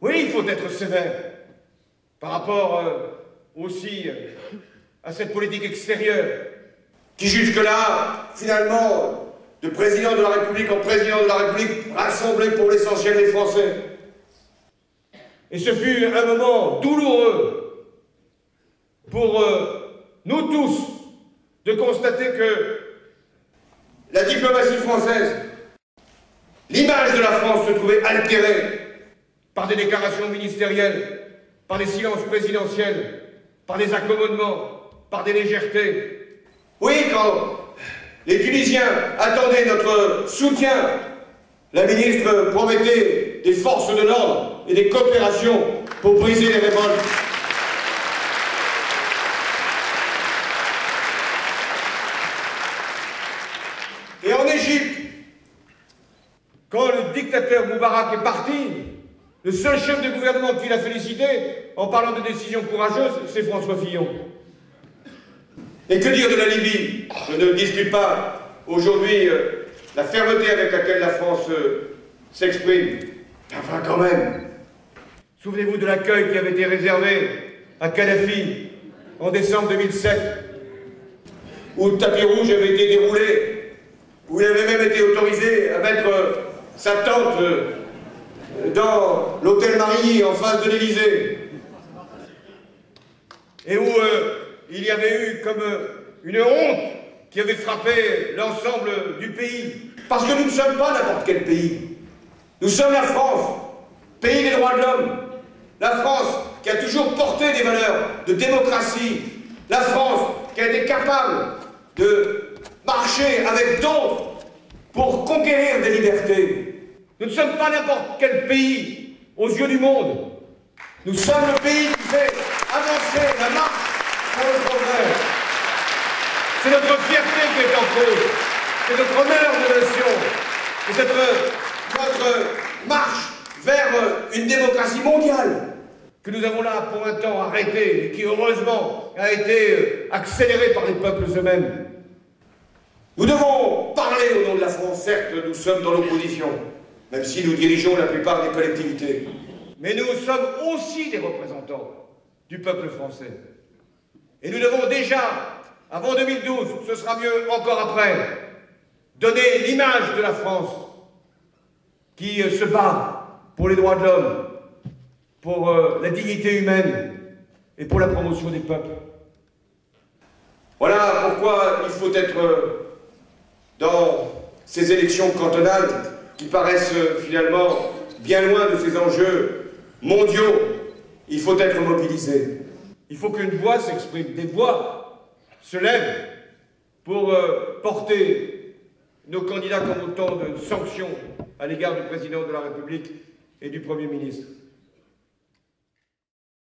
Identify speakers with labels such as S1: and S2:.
S1: Oui, il faut être sévère par rapport aussi à cette politique extérieure qui jusque-là, finalement, de président de la République en président de la République, rassemblait pour l'essentiel les Français. Et ce fut un moment douloureux pour nous tous de constater que la diplomatie française, l'image de la France se trouvait altérée par des déclarations ministérielles, par des silences présidentiels, par des accommodements, par des légèretés. Oui, quand les Tunisiens attendaient notre soutien, la ministre promettait des forces de l'ordre et des coopérations pour briser les révoltes. Et en Égypte, quand le dictateur Moubarak est parti, le seul chef de gouvernement qui l'a félicité, en parlant de décisions courageuses, c'est François Fillon. Et que dire de la Libye? Je ne dispute pas aujourd'hui la fermeté avec laquelle la France s'exprime. Enfin, quand même. Souvenez-vous de l'accueil qui avait été réservé à Kadhafi en décembre 2007, où le tapis rouge avait été déroulé, où il avait même été autorisé à mettre sa tente dans l'hôtel Marigny en face de l'Élysée, et où il y avait eu comme une honte qui avait frappé l'ensemble du pays. Parce que nous ne sommes pas n'importe quel pays. Nous sommes la France, pays des droits de l'homme. La France qui a toujours porté des valeurs de démocratie. La France qui a été capable de marcher avec d'autres pour conquérir des libertés. Nous ne sommes pas n'importe quel pays aux yeux du monde. Nous sommes le pays qui fait avancer la marche pour le progrès. C'est notre fierté qui est en cause. C'est notre honneur de nation. C'est notre marche vers une démocratie mondiale que nous avons là pour un temps arrêté et qui heureusement a été accélérée par les peuples eux-mêmes. Nous devons parler au nom de la France. Certes, nous sommes dans l'opposition, même si nous dirigeons la plupart des collectivités. Mais nous sommes aussi des représentants du peuple français. Et nous devons déjà, avant 2012, ce sera mieux encore après, donner l'image de la France qui se bat pour les droits de l'homme, pour la dignité humaine et pour la promotion des peuples. Voilà pourquoi il faut être dans ces élections cantonales qui paraissent finalement bien loin de ces enjeux mondiaux. Il faut être mobilisé. Il faut qu'une voix s'exprime, des voix se lèvent pour porter nos candidats comme autant de sanctions à l'égard du président de la République et du Premier ministre.